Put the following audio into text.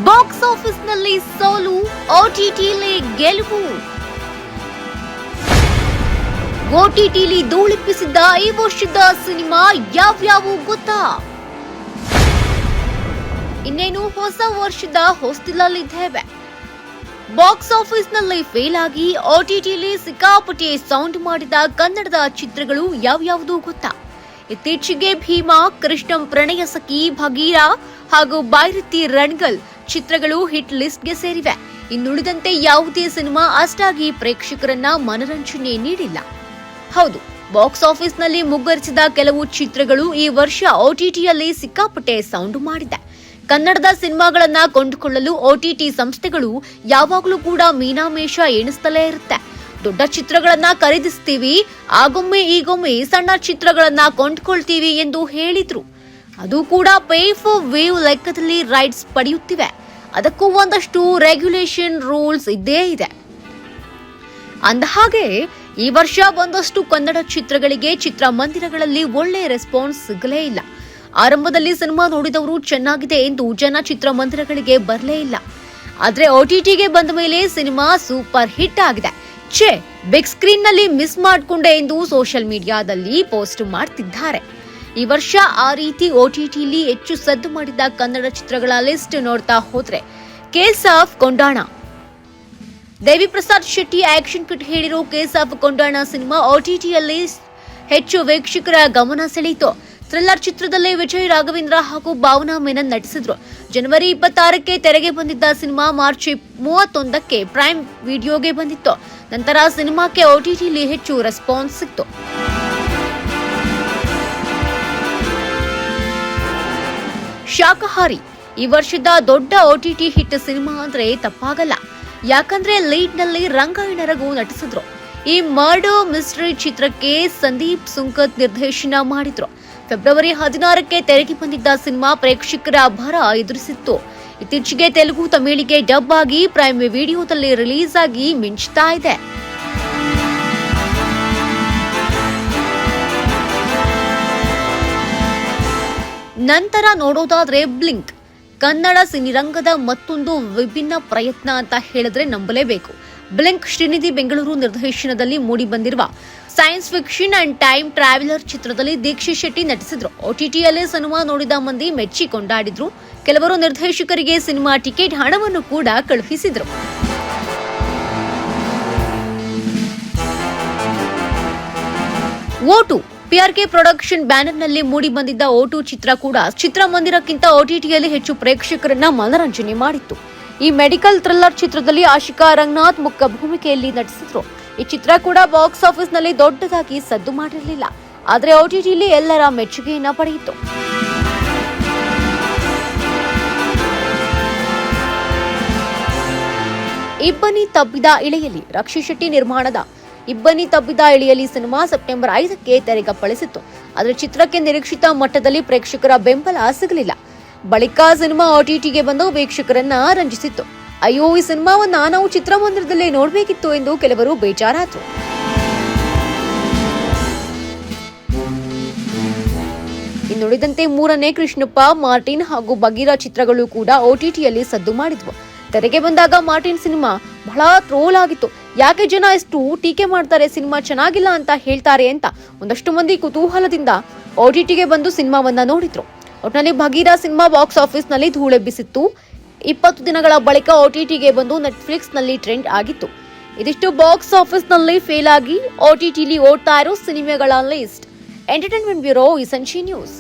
Box ಆಫೀಸ್ನಲ್ಲಿ ಸೋಲು, OTTಲಿ ಗೆಲುವು. OTTಲಿ ಧೂಳಿಪ್ಪಿಸಿದ್ದ ಈ ವರ್ಷದ ಸಿನಿಮಾ ಯಾವ್ಯಾವು ಗೊತ್ತಾ? ಇನ್ನೇನು ಹೊಸ ವರ್ಷದ ಹೊಸ್ತಿಲಲ್ಲಿದ್ದೇವೆ. ಬಾಕ್ಸ್ ಆಫೀಸ್ನಲ್ಲಿ ಫೇಲ್ ಆಗಿ OTTಲಿ ಸಿಕ್ಕಾಪಟ್ಟೆ ಸೌಂಡ್ ಮಾಡಿದ ಕನ್ನಡದ ಚಿತ್ರಗಳು ಯಾವ್ಯಾವುದು ಗೊತ್ತಾ? ಇತ್ತೀಚೆಗೆ ಭೀಮಾ, ಕೃಷ್ಣಂ ಪ್ರಣಯ ಸಖಿ, ಭಗೀರಾ ಹಾಗೂ ಬೈರತಿ ರಣಗಲ್ ಚಿತ್ರಗಳು ಹಿಟ್ ಲಿಸ್ಟ್ಗೆ ಸೇರಿವೆ. ಇನ್ನುಳಿದಂತೆ ಯಾವುದೇ ಸಿನಿಮಾ ಅಷ್ಟಾಗಿ ಪ್ರೇಕ್ಷಕರನ್ನ ಮನರಂಜನೆ ನೀಡಿಲ್ಲ. ಹೌದು, ಬಾಕ್ಸ್ ಆಫೀಸ್ನಲ್ಲಿ ಮುಗ್ಗರಿಸಿದ ಕೆಲವು ಚಿತ್ರಗಳು ಈ ವರ್ಷ OTTಯಲ್ಲಿ ಸಿಕ್ಕಾಪಟ್ಟೆ ಸೌಂಡ್ ಮಾಡಿದೆ. ಕನ್ನಡದ ಸಿನಿಮಾಗಳನ್ನ ಕೊಂಡುಕೊಳ್ಳಲು OTT ಸಂಸ್ಥೆಗಳು ಯಾವಾಗಲೂ ಕೂಡ ಮೀನಾಮೇಷ ಎಣಿಸ್ತಲೇ ಇರುತ್ತೆ. ದೊಡ್ಡ ಚಿತ್ರಗಳನ್ನ ಖರೀದಿಸ್ತೀವಿ, ಆಗೊಮ್ಮೆ ಈಗೊಮ್ಮೆ ಸಣ್ಣ ಚಿತ್ರಗಳನ್ನ ಕೊಂಡ್ಕೊಳ್ತೀವಿ ಎಂದು ಹೇಳಿದ್ರು. ಅದು ಕೂಡ ಪೇ ಫಾರ್ ವ್ಯೂ ಲೆಕ್ಕದಲ್ಲಿ ರೈಟ್ಸ್ ಪಡೆಯುತ್ತಿವೆ. ಅದಕ್ಕೂ ಒಂದಷ್ಟು ರೆಗ್ಯುಲೇಷನ್ ರೂಲ್ಸ್ ಇದ್ದೇ ಇದೆ. ಅಂದಹಾಗೆ ಈ ವರ್ಷ ಒಂದಷ್ಟು ಕನ್ನಡ ಚಿತ್ರಗಳಿಗೆ ಚಿತ್ರಮಂದಿರಗಳಲ್ಲಿ ಒಳ್ಳೆ ರೆಸ್ಪಾನ್ಸ್ ಸಿಗಲೇ ಇಲ್ಲ. ಆರಂಭದಲ್ಲಿ ಸಿನಿಮಾ ನೋಡಿದವರು ಚೆನ್ನಾಗಿದೆ ಎಂದು ಜನ ಚಿತ್ರಮಂದಿರಗಳಿಗೆ ಬರಲೇ ಇಲ್ಲ. ಆದ್ರೆ OTTಗೆ ಬಂದ ಮೇಲೆ ಸಿನಿಮಾ ಸೂಪರ್ ಹಿಟ್ ಆಗಿದೆ. ಬಿಗ್ ಸ್ಕ್ರೀನ್ ನಲ್ಲಿ ಮಿಸ್ ಮಾಡ್ಕೊಂಡೆ ಎಂದು ಸೋಷಿಯಲ್ ಮೀಡಿಯಾದಲ್ಲಿ ಪೋಸ್ಟ್ ಮಾಡ್ತಿದ್ದಾರೆ. ಈ ವರ್ಷ ಆ ರೀತಿ OTTಲಿ ಹೆಚ್ಚು ಸದ್ದು ಮಾಡಿದ ಕನ್ನಡ ಚಿತ್ರಗಳ ಲಿಸ್ಟ್ ನೋಡ್ತಾ ಹೋದ್ರೆ case of Kondana. Devi Prasad Shetty action kit ಹೇಳಿರೋ ಕೇಸ್ ಆಫ್ ಕೊಂಡಾಣ ಸಿನಿಮಾ OTTಯಲ್ಲಿ ಹೆಚ್ಚು ವೀಕ್ಷಕರ ಗಮನ ಸೆಳೆಯಿತು. ಥ್ರಿಲ್ಲರ್ ಚಿತ್ರದಲ್ಲಿ ವಿಜಯ್ ರಾಘವೇಂದ್ರ ಹಾಗೂ ಭಾವನಾ ಮೆನನ್ ನಟಿಸಿದ್ರು. ಜನವರಿ 26ಕ್ಕೆ ತೆರೆಗೆ ಬಂದಿದ್ದ ಸಿನಿಮಾ ಮಾರ್ಚ್ 31ಕ್ಕೆ ಪ್ರೈಮ್ ವಿಡಿಯೋಗೆ ಬಂದಿತ್ತು. ನಂತರ ಸಿನಿಮಾಕ್ಕೆ OTTಲಿ ಹೆಚ್ಚು ರೆಸ್ಪಾನ್ಸ್ ಸಿಕ್ತು. ಶಾಕಾಹಾರಿ ಈ ವರ್ಷದ ದೊಡ್ಡ OTT ಹಿಟ್ ಸಿನಿಮಾ ಅಂದ್ರೆ ತಪ್ಪಾಗಲ್ಲ. ಯಾಕಂದ್ರೆ ಲೀಡ್ ನಲ್ಲಿ ರಂಗಾಯಣ ರಘು ನಟಿಸಿದ್ರು. ಈ ಮರ್ಡರ್ ಮಿಸ್ಟರಿ ಚಿತ್ರಕ್ಕೆ ಸಂದೀಪ್ ಸುಂಕತ್ ನಿರ್ದೇಶನ ಮಾಡಿದ್ರು. ಫೆಬ್ರವರಿ 16ಕ್ಕೆ ತೆರೆಗೆ ಬಂದಿದ್ದ ಸಿನಿಮಾ ಪ್ರೇಕ್ಷಕರ ಅಬ್ಬರ ಎದುರಿಸಿತ್ತು. ಇತ್ತೀಚೆಗೆ ತೆಲುಗು, ತಮಿಳಿಗೆ ಡಬ್ ಆಗಿ ಪ್ರೈಮ್ ವಿಡಿಯೋದಲ್ಲಿ ರಿಲೀಸ್ ಆಗಿ ಮಿಂಚ್ತಾ ಇದೆ. ನಂತರ ನೋಡೋದಾದ್ರೆ ಬ್ಲಿಂಕ್. ಕನ್ನಡ ಸಿನಿರಂಗದ ಮತ್ತೊಂದು ವಿಭಿನ್ನ ಪ್ರಯತ್ನ ಅಂತ ಹೇಳಿದ್ರೆ ನಂಬಲೇಬೇಕು. ಬ್ಲಿಂಕ್ ಶ್ರೀನಿಧಿ ಬೆಂಗಳೂರು ನಿರ್ದೇಶನದಲ್ಲಿ ಮೂಡಿ ಬಂದಿರುವ science fiction and time traveller ಚಿತ್ರದಲ್ಲಿ ದೀಕ್ಷಿತ್ ಶೆಟ್ಟಿ ನಟಿಸಿದ್ರು. OTTಯಲ್ಲಿ ಸಿನಿಮಾ ನೋಡಿದ ಮಂದಿ ಮೆಚ್ಚಿ ಕೊಂಡಾಡಿದ್ರು. ಕೆಲವರು ನಿರ್ದೇಶಕರಿಗೆ ಸಿನಿಮಾ ಟಿಕೆಟ್ ಹಣವನ್ನು ಕೂಡ ಕಳುಹಿಸಿದ್ರು. O2 PRK ಪ್ರೊಡಕ್ಷನ್ ಬ್ಯಾನರ್ನಲ್ಲಿ ಮೂಡಿ ಬಂದಿದ್ದ O2 ಚಿತ್ರ ಕೂಡ ಚಿತ್ರಮಂದಿರಕ್ಕಿಂತ OTTಯಲ್ಲಿ ಹೆಚ್ಚು ಪ್ರೇಕ್ಷಕರನ್ನ ಮನರಂಜನೆ ಮಾಡಿತ್ತು. ಈ ಮೆಡಿಕಲ್ ಥ್ರಿಲ್ಲರ್ ಚಿತ್ರದಲ್ಲಿ ಆಶಿಕಾ ರಂಗನಾಥ್ ಮುಖ್ಯ ಭೂಮಿಕೆಯಲ್ಲಿ ನಟಿಸಿದ್ರು. ಈ ಚಿತ್ರ ಕೂಡ ಬಾಕ್ಸ್ ಆಫೀಸ್ನಲ್ಲಿ ದೊಡ್ಡದಾಗಿ ಸದ್ದು ಮಾಡಿರಲಿಲ್ಲ. ಆದರೆ OTTಲಿ ಎಲ್ಲರ ಮೆಚ್ಚುಗೆಯನ್ನ ಪಡೆಯಿತು. ಇಬ್ಬನಿ ತಬ್ಬಿದ ಇಳೆಯಲ್ಲಿ ರಕ್ಷಿ ಶೆಟ್ಟಿ ನಿರ್ಮಾಣದ ಇಬ್ಬನಿ ತಬ್ಬಿದ ಇಳೆಯಲ್ಲಿ ಸಿನಿಮಾ ಸೆಪ್ಟೆಂಬರ್ 5ಕ್ಕೆ ತೆರೆಗಪ್ಪಳಿಸಿತ್ತು. ಆದರೆ ಚಿತ್ರಕ್ಕೆ ನಿರೀಕ್ಷಿತ ಮಟ್ಟದಲ್ಲಿ ಪ್ರೇಕ್ಷಕರ ಬೆಂಬಲ ಸಿಗಲಿಲ್ಲ. ಬಳಿಕ ಸಿನಿಮಾ OTTಗೆ ಬಂದು ವೀಕ್ಷಕರನ್ನ ರಂಜಿಸಿತ್ತು. ಅಯ್ಯೋ, ಈ ಸಿನಿಮಾವನ್ನ ನಾವು ಚಿತ್ರಮಂದಿರದಲ್ಲೇ ನೋಡಬೇಕಿತ್ತು ಎಂದು ಕೆಲವರು ಬೇಜಾರಾದ್ರು. ಇನ್ನುಳಿದಂತೆ ಮೂರನೇ ಕೃಷ್ಣಪ್ಪ, ಮಾರ್ಟಿನ್ ಹಾಗೂ ಭಗೀರಾ ಚಿತ್ರಗಳು ಕೂಡ OTTಯಲ್ಲಿ ಸದ್ದು ಮಾಡಿದ್ವು. ತೆರೆಗೆ ಬಂದಾಗ ಮಾರ್ಟಿನ್ ಸಿನಿಮಾ ಬಹಳ ಟ್ರೋಲ್ ಆಗಿತ್ತು. ಯಾಕೆ ಜನ ಎಷ್ಟು ಟೀಕೆ ಮಾಡ್ತಾರೆ, ಸಿನಿಮಾ ಚೆನ್ನಾಗಿಲ್ಲ ಅಂತ ಹೇಳ್ತಾರೆ ಅಂತ ಒಂದಷ್ಟು ಮಂದಿ ಕುತೂಹಲದಿಂದ OTTಗೆ ಬಂದು ಸಿನಿಮಾವನ್ನ ನೋಡಿದ್ರು. ಒಟ್ಟಿನಲ್ಲಿ ಭಗೀರಾ ಸಿನಿಮಾ ಬಾಕ್ಸ್ ಆಫೀಸ್ನಲ್ಲಿ ಧೂಳೆಬ್ಬಿಸಿತ್ತು. 20 ದಿನಗಳ ಬಳಿಕ OTTಗೆ ಬಂದು ನೆಟ್ಫ್ಲಿಕ್ಸ್ನಲ್ಲಿ ಟ್ರೆಂಡ್ ಆಗಿತ್ತು. ಇದಿಷ್ಟು ಬಾಕ್ಸ್ ಆಫೀಸ್ನಲ್ಲಿ ಫೇಲ್ ಆಗಿ OTTಲಿ ಓಡ್ತಾ ಇರೋ ಸಿನಿಮಾಗಳ ಲಿಸ್ಟ್. ಎಂಟರ್ಟೈನ್ಮೆಂಟ್ ಬ್ಯೂರೋ, ಈ ಸಂಚಿ ನ್ಯೂಸ್.